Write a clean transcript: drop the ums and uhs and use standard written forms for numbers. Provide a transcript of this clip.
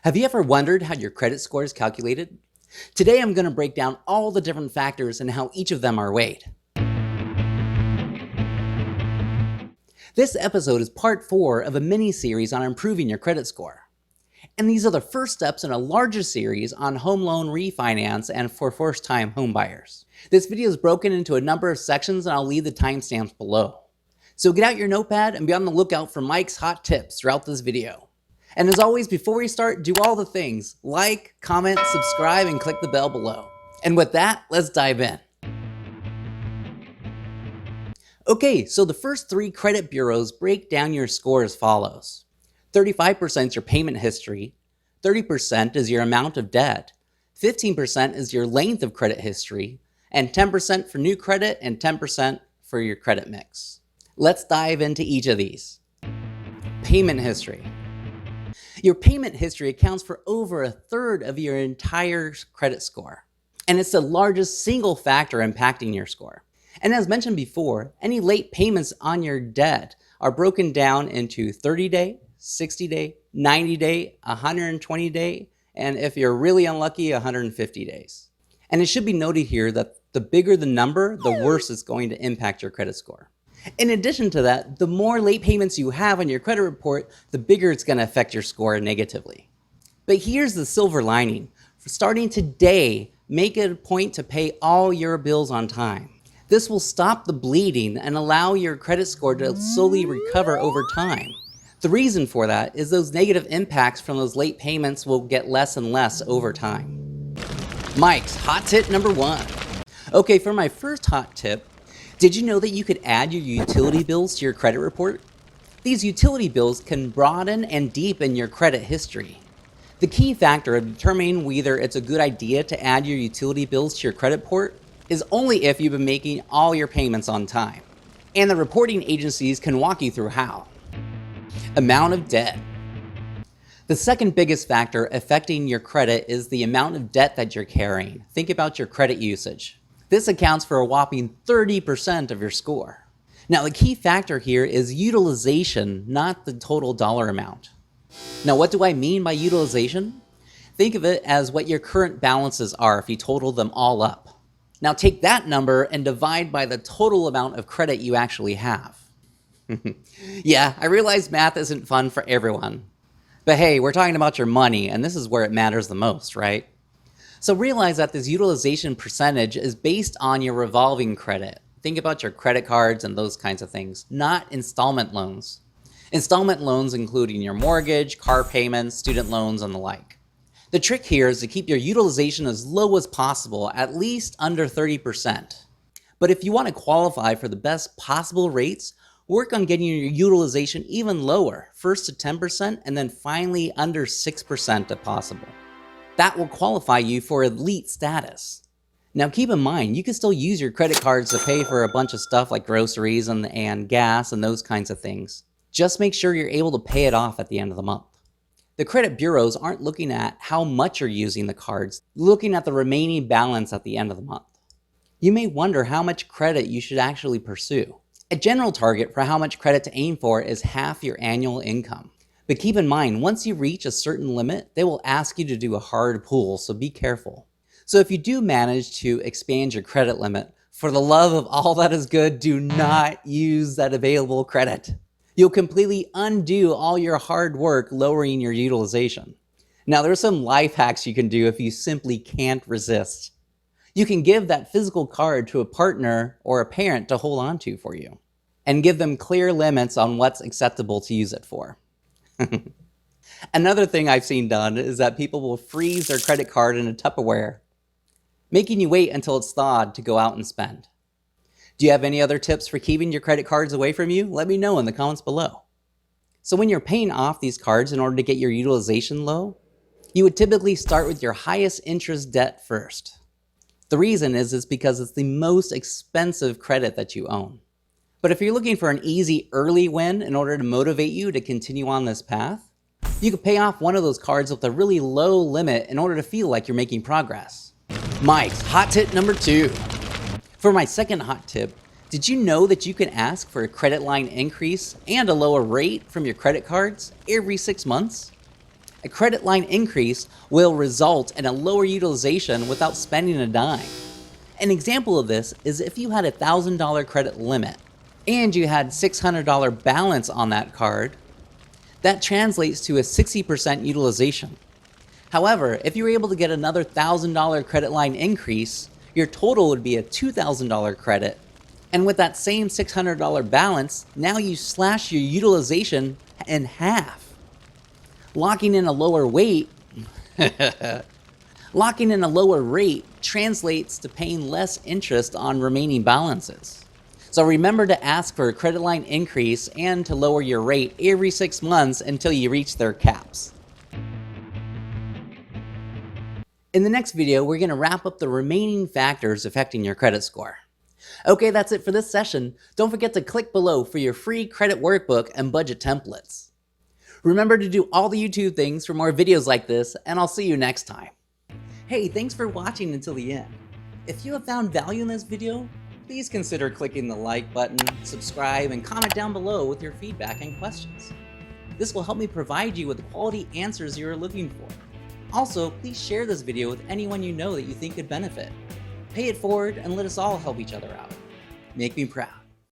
Have you ever wondered how your credit score is calculated? Today I'm going to break down all the different factors and how each of them are weighed. This episode is part 4 of a mini-series on improving your credit score. And these are the first steps in a larger series on home loan refinance and for first-time homebuyers. This video is broken into a number of sections and I'll leave the timestamps below. So get out your notepad and be on the lookout for Mike's hot tips throughout this video. And as always, before we start, do all the things. Like, comment, subscribe, and click the bell below. And with that, let's dive in. Okay, so the first 3 credit bureaus break down your score as follows. 35% is your payment history, 30% is your amount of debt, 15% is your length of credit history, and 10% for new credit and 10% for your credit mix. Let's dive into each of these. Payment history. Your payment history accounts for over a third of your entire credit score, and it's the largest single factor impacting your score. And as mentioned before, any late payments on your debt are broken down into 30-day, 60-day, 90-day, 120-day, and if you're really unlucky, 150 days. And it should be noted here that the bigger the number, the worse it's going to impact your credit score. In addition to that, the more late payments you have on your credit report, the bigger it's going to affect your score negatively. But here's the silver lining. Starting today, make it a point to pay all your bills on time. This will stop the bleeding and allow your credit score to slowly recover over time. The reason for that is those negative impacts from those late payments will get less and less over time. Mike's hot tip number 1. Okay, for my first hot tip, did you know that you could add your utility bills to your credit report? These utility bills can broaden and deepen your credit history. The key factor of determining whether it's a good idea to add your utility bills to your credit report is only if you've been making all your payments on time. And the reporting agencies can walk you through how. Amount of debt. The second biggest factor affecting your credit is the amount of debt that you're carrying. Think about your credit usage. This accounts for a whopping 30% of your score. Now, the key factor here is utilization, not the total dollar amount. Now, what do I mean by utilization? Think of it as what your current balances are if you total them all up. Now, take that number and divide by the total amount of credit you actually have. Yeah, I realize math isn't fun for everyone. But hey, we're talking about your money, and this is where it matters the most, right? So realize that this utilization percentage is based on your revolving credit. Think about your credit cards and those kinds of things, not installment loans. Installment loans including your mortgage, car payments, student loans, and the like. The trick here is to keep your utilization as low as possible, at least under 30%. But if you want to qualify for the best possible rates, work on getting your utilization even lower, first to 10% and then finally under 6% if possible. That will qualify you for elite status. Now keep in mind, you can still use your credit cards to pay for a bunch of stuff like groceries and gas and those kinds of things. Just make sure you're able to pay it off at the end of the month. The credit bureaus aren't looking at how much you're using the cards, looking at the remaining balance at the end of the month. You may wonder how much credit you should actually pursue. A general target for how much credit to aim for is half your annual income. But keep in mind, once you reach a certain limit, they will ask you to do a hard pull, so be careful. So if you do manage to expand your credit limit, for the love of all that is good, do not use that available credit. You'll completely undo all your hard work lowering your utilization. Now, there are some life hacks you can do if you simply can't resist. You can give that physical card to a partner or a parent to hold on to for you, and give them clear limits on what's acceptable to use it for. Another thing I've seen done is that people will freeze their credit card in a Tupperware, making you wait until it's thawed to go out and spend. Do you have any other tips for keeping your credit cards away from you? Let me know in the comments below. So when you're paying off these cards in order to get your utilization low, you would typically start with your highest interest debt first. The reason is because it's the most expensive credit that you own. But if you're looking for an easy early win in order to motivate you to continue on this path, you could pay off one of those cards with a really low limit in order to feel like you're making progress. Mike's hot tip number 2. For my second hot tip, did you know that you can ask for a credit line increase and a lower rate from your credit cards every 6 months? A credit line increase will result in a lower utilization without spending a dime. An example of this is if you had a $1,000 credit limit and you had $600 balance on that card, that translates to a 60% utilization. However, if you were able to get another $1,000 credit line increase, your total would be a $2,000 credit. And with that same $600 balance, now you slash your utilization in half. Locking in a lower rate translates to paying less interest on remaining balances. So remember to ask for a credit line increase and to lower your rate every 6 months until you reach their caps. In the next video, we're going to wrap up the remaining factors affecting your credit score. Okay, that's it for this session. Don't forget to click below for your free credit workbook and budget templates. Remember to do all the YouTube things for more videos like this, and I'll see you next time. Hey, thanks for watching until the end. If you have found value in this video, please consider clicking the like button, subscribe, and comment down below with your feedback and questions. This will help me provide you with the quality answers you are looking for. Also, please share this video with anyone you know that you think could benefit. Pay it forward and let us all help each other out. Make me proud.